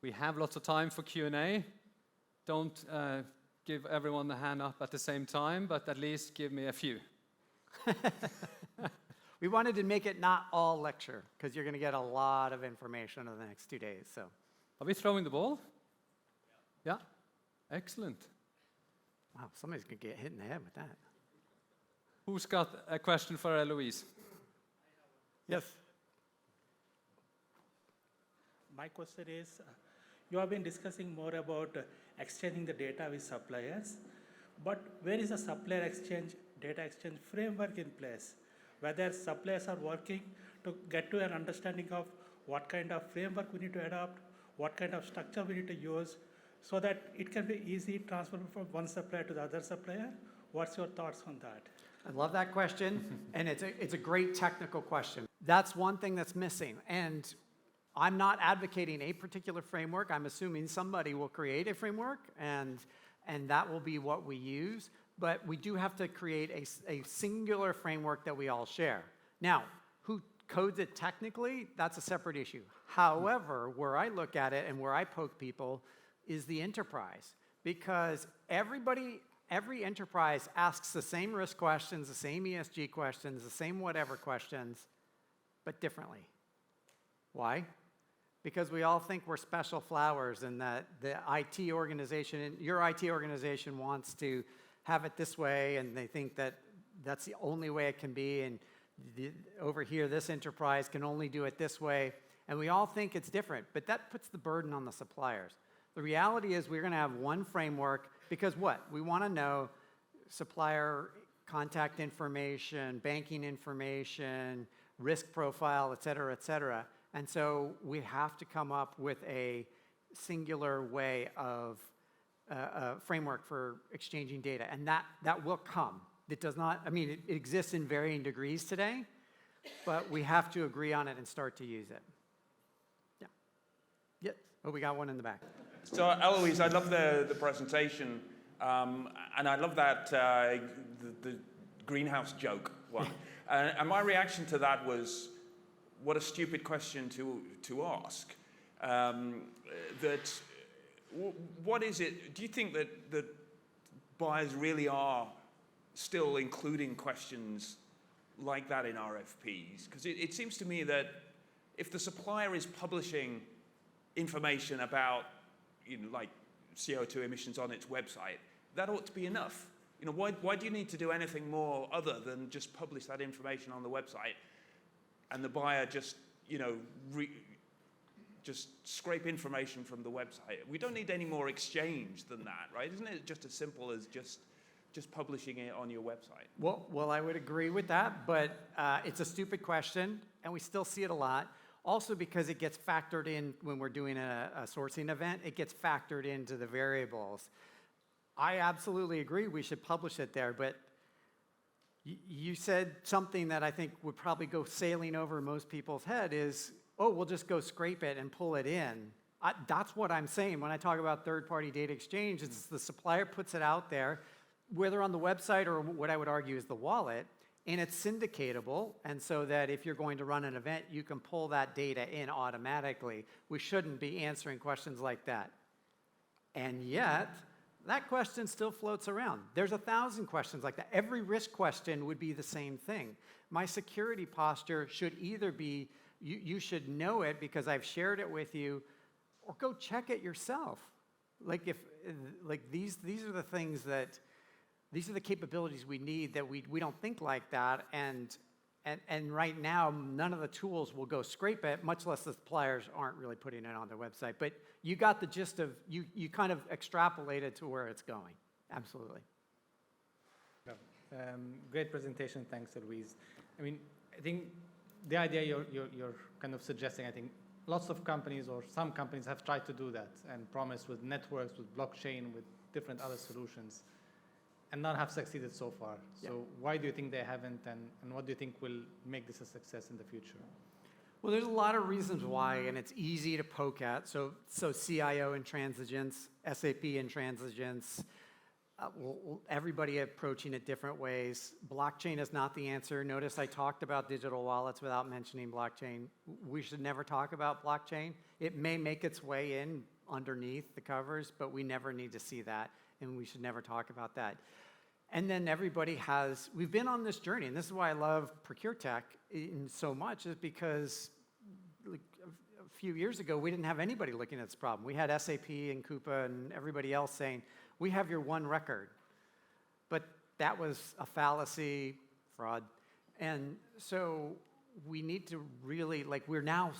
We have lots of time for Q&A. Don't give everyone the hand up at the same time, but at least give me a few. We wanted to make it not all lecture, because you're going to get a lot of information over the next 2 days. So, are we throwing the ball? Yeah. Excellent. Wow, somebody's going to get hit in the head with that. Who's got a question for Elouise? Yes. My question is, you have been discussing more about exchanging the data with suppliers, but where is the supplier exchange, data exchange framework in place? Whether suppliers are working to get to an understanding of what kind of framework we need to adopt, what kind of structure we need to use, so that it can be easy transfer from one supplier to the other supplier. What's your thoughts on that? I love that question, and it's a great technical question. That's one thing that's missing, and I'm not advocating a particular framework. I'm assuming somebody will create a framework, and that will be what we use. But we do have to create a singular framework that we all share. Now, who codes it technically, that's a separate issue. However, where I look at it and where I poke people is the enterprise. Because every enterprise asks the same risk questions, the same ESG questions, the same whatever questions, but differently. Why? Because we all think we're special flowers and that the IT organization, your IT organization wants to have it this way, and they think that that's the only way it can be, and over here this enterprise can only do it this way, and we all think it's different, but that puts the burden on the suppliers. The reality is we're going to have one framework, because what? We want to know supplier contact information, banking information, risk profile, et cetera, and so we have to come up with a singular way of framework for exchanging data, and that will come. It does not, I mean, it exists in varying degrees today, but we have to agree on it and start to use it. Yeah. Yes. Oh, we got one in the back. So, Elouise, I love the presentation, and I love that the greenhouse joke one. And my reaction to that was, what a stupid question to ask. What is it? Do you think that buyers really are still including questions like that in RFPs? Because it seems to me that if the supplier is publishing information about, like CO2 emissions on its website, that ought to be enough. Why do you need to do anything more other than just publish that information on the website, and the buyer just, just scrape information from the website? We don't need any more exchange than that, right? Isn't it just as simple as just publishing it on your website? Well, I would agree with that, but it's a stupid question, and we still see it a lot. Also because it gets factored in when we're doing a sourcing event, it gets factored into the variables. I absolutely agree we should publish it there, but you said something that I think would probably go sailing over most people's head is, oh, we'll just go scrape it and pull it in. That's what I'm saying when I talk about third-party data exchange. It's the supplier puts it out there, whether on the website or what I would argue is the wallet, and it's syndicatable, and so that if you're going to run an event, you can pull that data in automatically. We shouldn't be answering questions like that. And yet, that question still floats around. There's 1,000 questions like that. Every risk question would be the same thing. My security posture should either be, you should know it because I've shared it with you, or go check it yourself. These are the things that, these are the capabilities we need that we don't think like that, and right now, none of the tools will go scrape it, much less the suppliers aren't really putting it on their website. But you got the gist of, you kind of extrapolated to where it's going. Absolutely. Great presentation, thanks, Elouise. I mean, I think the idea you're kind of suggesting, I think lots of companies or some companies have tried to do that and promised with networks, with blockchain, with different other solutions, and none have succeeded so far. Yeah. So why do you think they haven't, and what do you think will make this a success in the future? Well, there's a lot of reasons why, and it's easy to poke at. So CIO intransigence, SAP intransigence, everybody approaching it different ways. Blockchain is not the answer. Notice I talked about digital wallets without mentioning blockchain. We should never talk about blockchain. It may make its way in underneath the covers, but we never need to see that, and we should never talk about that. And then we've been on this journey, and this is why I love ProcureTech so much, is because like, a few years ago, we didn't have anybody looking at this problem. We had SAP and Coupa and everybody else saying, we have your one record. But that was a fallacy, fraud. And so we need to really, like, we're now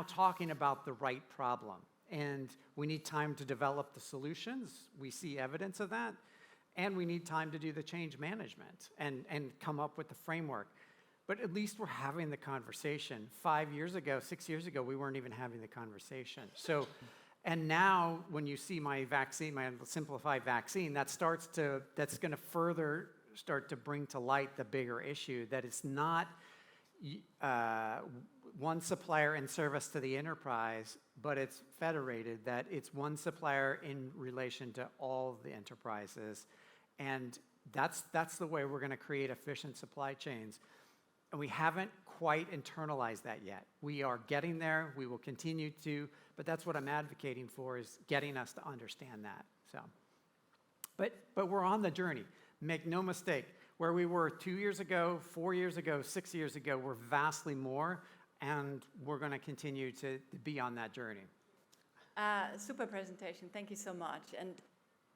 talking about the right problem. And we need time to develop the solutions. We see evidence of that. And we need time to do the change management and come up with the framework. But at least we're having the conversation. 5 years ago, 6 years ago, we weren't even having the conversation. So, and now when you see my vaccine, my simplified vaccine, that's going to further start to bring to light the bigger issue that it's not one supplier in service to the enterprise, but it's federated, that it's one supplier in relation to all the enterprises. And that's the way we're going to create efficient supply chains. And we haven't quite internalized that yet. We are getting there. We will continue to, but that's what I'm advocating for, is getting us to understand that. So, but we're on the journey. Make no mistake, where we were 2 years ago, 4 years ago, 6 years ago, we're vastly more, and we're going to continue to be on that journey. Super presentation. Thank you so much. And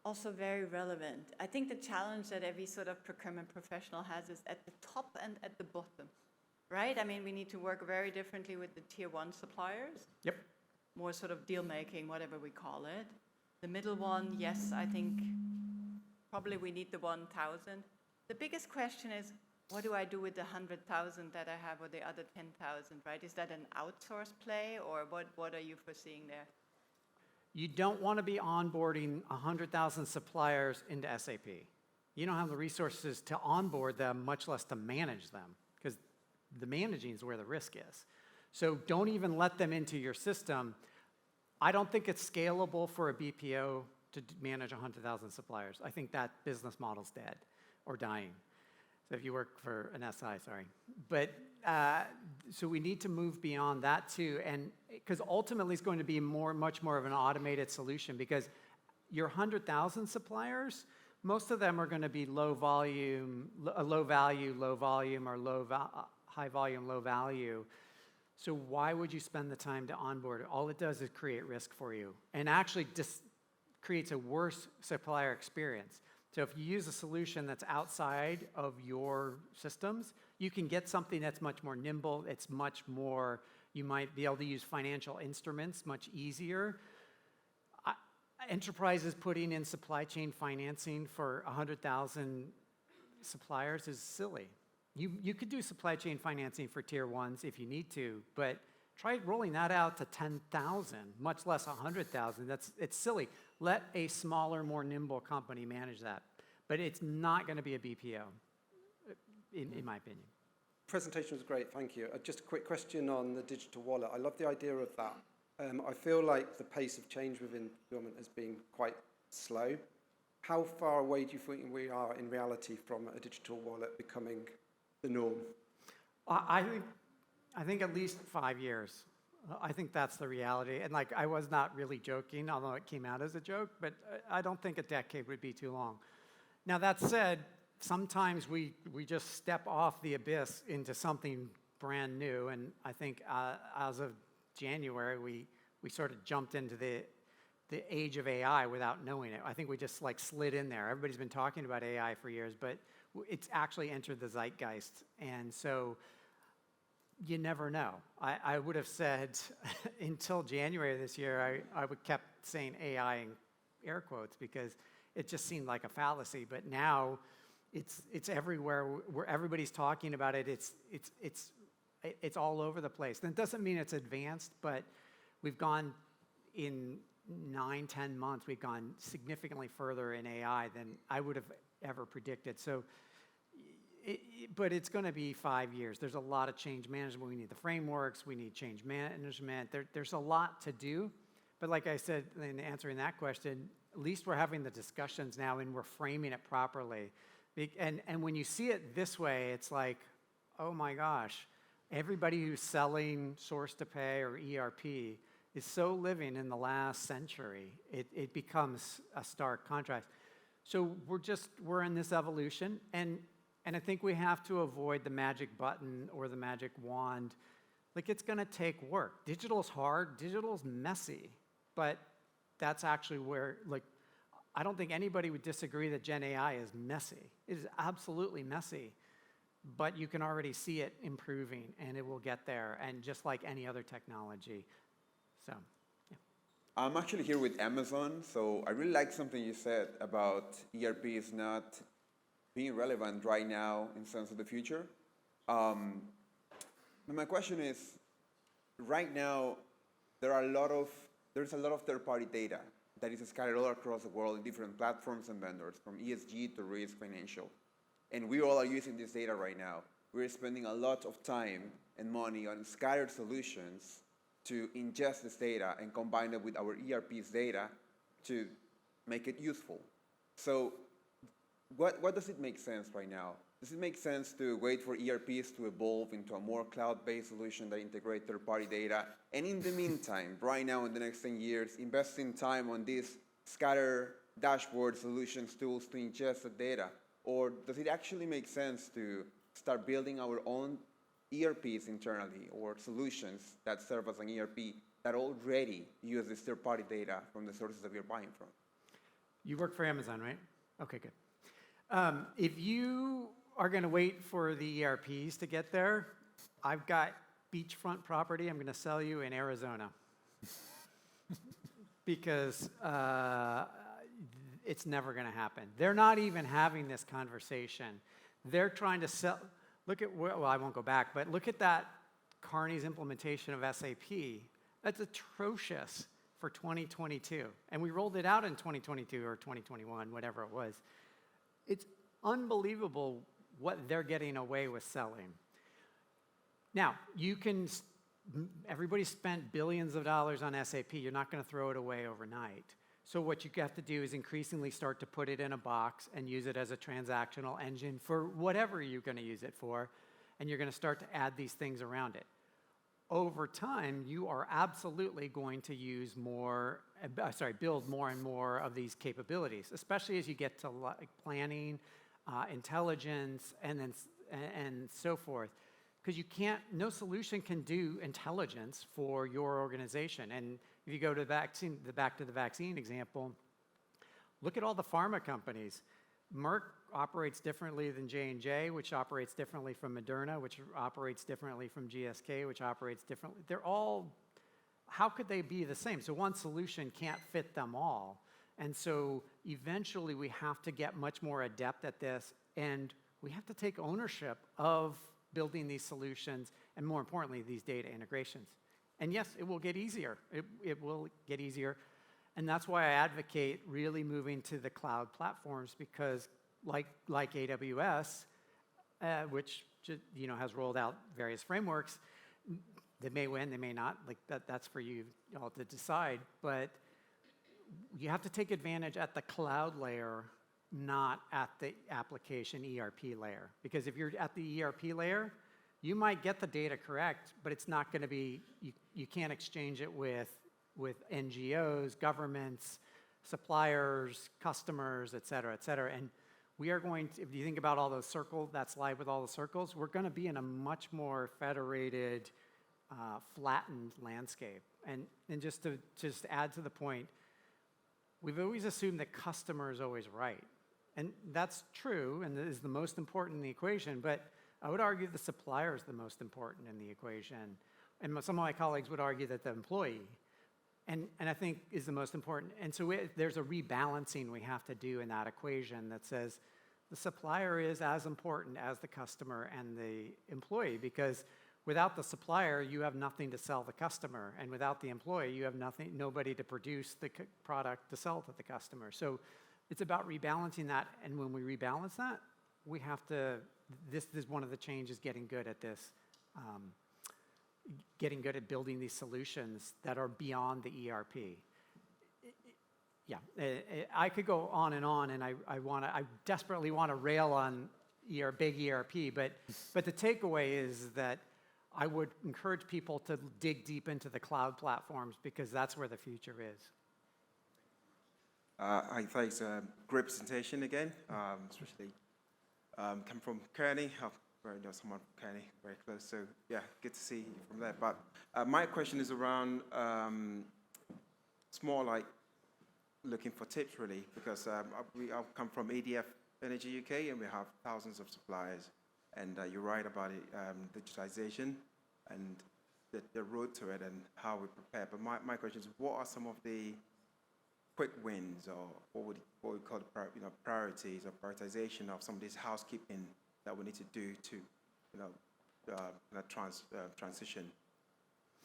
also very relevant. I think the challenge that every sort of procurement professional has is at the top and at the bottom, right? I mean, we need to work very differently with the tier 1 suppliers. Yep. More sort of deal making, whatever we call it. The middle one, yes, I think probably we need the 1,000. The biggest question is, what do I do with the 100,000 that I have, or the other 10,000, right? Is that an outsource play, or what are you foreseeing there? You don't want to be onboarding 100,000 suppliers into SAP. You don't have the resources to onboard them, much less to manage them, because the managing is where the risk is. So don't even let them into your system. I don't think it's scalable for a BPO to manage 100,000 suppliers. I think that business model's dead or dying. So if you work for an SI, sorry. But so we need to move beyond that too, and because ultimately it's going to be much more of an automated solution, because your 100,000 suppliers, most of them are going to be low volume, low value, or high volume, low value. So why would you spend the time to onboard it? All it does is create risk for you, and actually just creates a worse supplier experience. So if you use a solution that's outside of your systems, you can get something that's much more nimble. It's much more, you might be able to use financial instruments much easier. Enterprises putting in supply chain financing for 100,000 suppliers is silly. You could do supply chain financing for tier 1s if you need to, but try rolling that out to 10,000, much less 100,000. It's silly. Let a smaller, more nimble company manage that. But it's not going to be a BPO, in my opinion. Presentation was great, thank you. Just a quick question on the digital wallet. I love the idea of that. I feel like the pace of change within procurement has been quite slow. How far away do you think we are in reality from a digital wallet becoming the norm? I think at least 5 years. I think that's the reality. And like, I was not really joking, although it came out as a joke, but I don't think a decade would be too long. Now that said, sometimes we just step off the abyss into something brand new. And I think as of January, we sort of jumped into the age of AI without knowing it. I think we just like slid in there. Everybody's been talking about AI for years, but it's actually entered the zeitgeist. And so you never know. I would have said until January of this year, I would kept saying AI in air quotes because it just seemed like a fallacy. But now it's everywhere. Where everybody's talking about it. It's all over the place. And it doesn't mean it's advanced, but we've gone in 9-10 months. We've gone significantly further in AI than I would have ever predicted. So. But it's going to be 5 years. There's a lot of change management. We need the frameworks. We need change management. There's a lot to do. But like I said in answering that question, At least we're having the discussions now and we're framing it properly. And when you see it this way, it's like, oh my gosh, everybody who's selling source to pay or ERP is so living in the last century. It becomes a stark contrast. So we're in this evolution, and I think we have to avoid the magic button or the magic wand. Like, it's gonna take work. Digital's hard, digital's messy, but that's actually where, like, I don't think anybody would disagree that Gen AI is messy. It is absolutely messy, but you can already see it improving, and it will get there, and just like any other technology. So, yeah. I'm actually here with Amazon, so I really like something you said about ERP is not being relevant right now in sense of the future. But my question is, right now, there's a lot of third-party data that is scattered all across the world in different platforms and vendors, from ESG to risk financial. And we all are using this data right now. We're spending a lot of time and money on scattered solutions to ingest this data and combine it with our ERP's data to make it useful. So what does it make sense right now? Does it make sense to wait for ERPs to evolve into a more cloud-based solution that integrate third-party data? And in the meantime, right now in the next 10 years, investing time on these scatter dashboard solutions tools to ingest the data? Or does it actually make sense to start building our own ERPs internally, or solutions that serve as an ERP that already use this third-party data from the sources that we're buying from? You work for Amazon, right? Okay, good. If you are going to wait for the ERPs to get there, I've got beachfront property I'm going to sell you in Arizona. Because it's never going to happen. They're not even having this conversation. They're trying to sell. Look at, well, I won't go back, but look at that Carney's implementation of SAP. That's atrocious for 2022. And we rolled it out in 2022 or 2021, whatever it was. It's unbelievable what they're getting away with selling. Now, everybody spent billions of dollars on SAP. You're not going to throw it away overnight. So what you have to do is increasingly start to put it in a box and use it as a transactional engine for whatever you're going to use it for, and you're going to start to add these things around it. Over time, you are absolutely going to use build more and more of these capabilities, especially as you get to like planning, intelligence, and so forth. Because no solution can do intelligence for your organization. And if you go to back to the vaccine example, look at all the pharma companies. Merck operates differently than J&J, which operates differently from Moderna, which operates differently from GSK, which operates differently. How could they be the same? So one solution can't fit them all. And so eventually we have to get much more adept at this, and we have to take ownership of building these solutions, and more importantly, these data integrations. And yes, it will get easier. It will get easier. And that's why I advocate really moving to the cloud platforms, because like AWS, which has rolled out various frameworks, they may win, they may not. Like that's for you all to decide. But you have to take advantage at the cloud layer, not at the application ERP layer. Because if you're at the ERP layer, you might get the data correct, but it's not going to be, you can't exchange it with NGOs, governments, suppliers, customers, et cetera, et cetera. And we are going to, if you think about all those circles, that slide with all the circles, we're going to be in a much more federated, flattened landscape. And just to add to the point, we've always assumed that customer is always right. And that's true, and is the most important in the equation, but I would argue the supplier is the most important in the equation. And some of my colleagues would argue that the employee, and I think is the most important. And so there's a rebalancing we have to do in that equation that says the supplier is as important as the customer and the employee, because without the supplier, you have nothing to sell the customer. And without the employee, you have nobody to produce the product to sell to the customer. So it's about rebalancing that. And when we rebalance that, we have to, this is one of the changes, getting good at this, getting good at building these solutions that are beyond the ERP. yeah, I could go on, and I desperately want to rail on big ERP, but the takeaway is that I would encourage people to dig deep into the cloud platforms because that's where the future is. Hi, thanks. Great presentation again, especially come from Kearney. I know someone from Kearney very close, so yeah, good to see you from there. But my question is around, it's more like looking for tips really, because I've come from ADF Energy UK, and we have thousands of suppliers, and you're right about it, digitization and the road to it and how we prepare. But my question is, what are some of the quick wins, or what we call priorities or prioritization of some of this housekeeping that we need to do to transition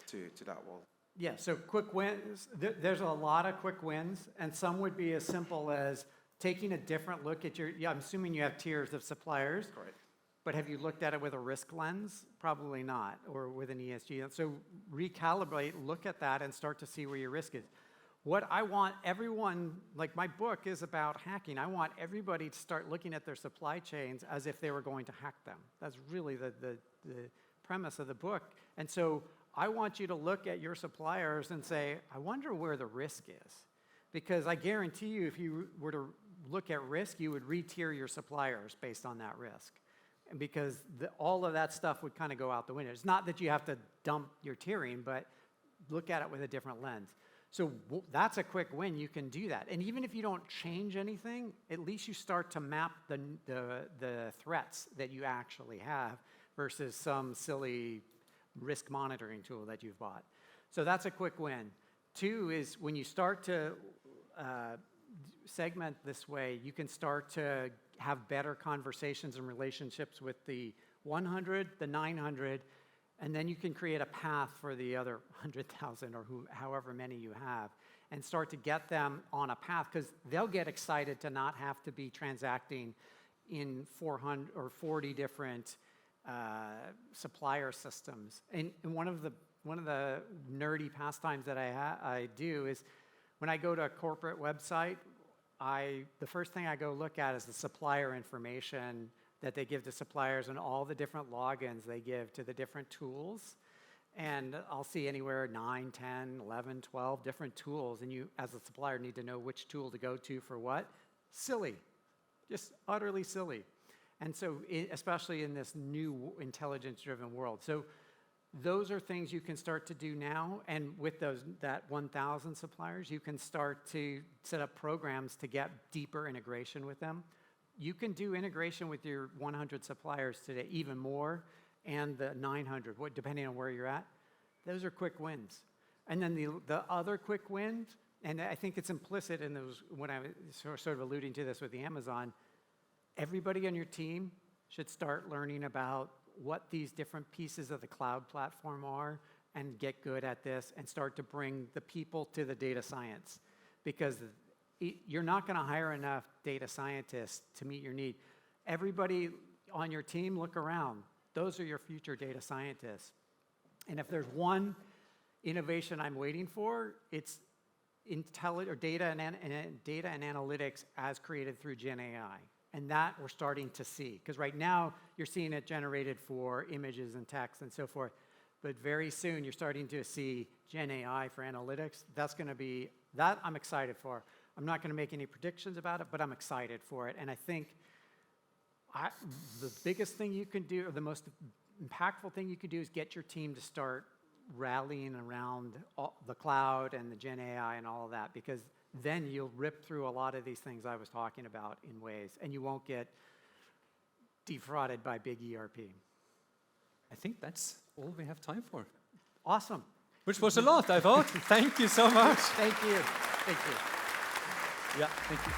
to that world? Yeah, so quick wins, there's a lot of quick wins, and some would be as simple as taking a different look at I'm assuming you have tiers of suppliers. Correct. But have you looked at it with a risk lens? Probably not, or with an ESG. So recalibrate, look at that, and start to see where your risk is. What I want everyone, like my book is about hacking. I want everybody to start looking at their supply chains as if they were going to hack them. That's really the premise of the book. And so I want you to look at your suppliers and say, I wonder where the risk is. Because I guarantee you, if you were to look at risk, you would re-tier your suppliers based on that risk. And because all of that stuff would kind of go out the window. It's not that you have to dump your tiering, but look at it with a different lens. So that's a quick win. You can do that. And even if you don't change anything, at least you start to map the threats that you actually have versus some silly risk monitoring tool that you've bought. So that's a quick win. 2 is when you start to segment this way, you can start to have better conversations and relationships with the 100, the 900, and then you can create a path for the other 100,000 or however many you have, and start to get them on a path, because they'll get excited to not have to be transacting in 400 or 40 different supplier systems. And one of the nerdy pastimes that I do is when I go to a corporate website, the first thing I go look at is the supplier information that they give to suppliers and all the different logins they give to the different tools. And I'll see anywhere 9, 10, 11, 12 different tools, and you, as a supplier, need to know which tool to go to for what. Silly, just utterly silly. And so, especially in this new intelligence-driven world. So those are things you can start to do now, and with that 1,000 suppliers, you can start to set up programs to get deeper integration with them. You can do integration with your 100 suppliers today, even more, and the 900, depending on where you're at. Those are quick wins. And then the other quick wins, and I think it's implicit in those, when I was sort of alluding to this with the Amazon, everybody on your team should start learning about what these different pieces of the cloud platform are and get good at this and start to bring the people to the data science. Because you're not going to hire enough data scientists to meet your need. Everybody on your team, look around. Those are your future data scientists. And if there's one innovation I'm waiting for, it's data and analytics as created through Gen AI. And that we're starting to see. Because right now, you're seeing it generated for images and text and so forth. But very soon, you're starting to see Gen AI for analytics. That's going to be, that I'm excited for. I'm not going to make any predictions about it, but I'm excited for it. And I think the biggest thing you can do, or the most impactful thing you can do, is get your team to start rallying around the cloud and the Gen AI and all of that, because then you'll rip through a lot of these things I was talking about in ways, and you won't get defrauded by big ERP. I think that's all we have time for. Awesome. Which was a lot, I thought. Thank you so much. Thank you. Thank you. Yeah, thank you.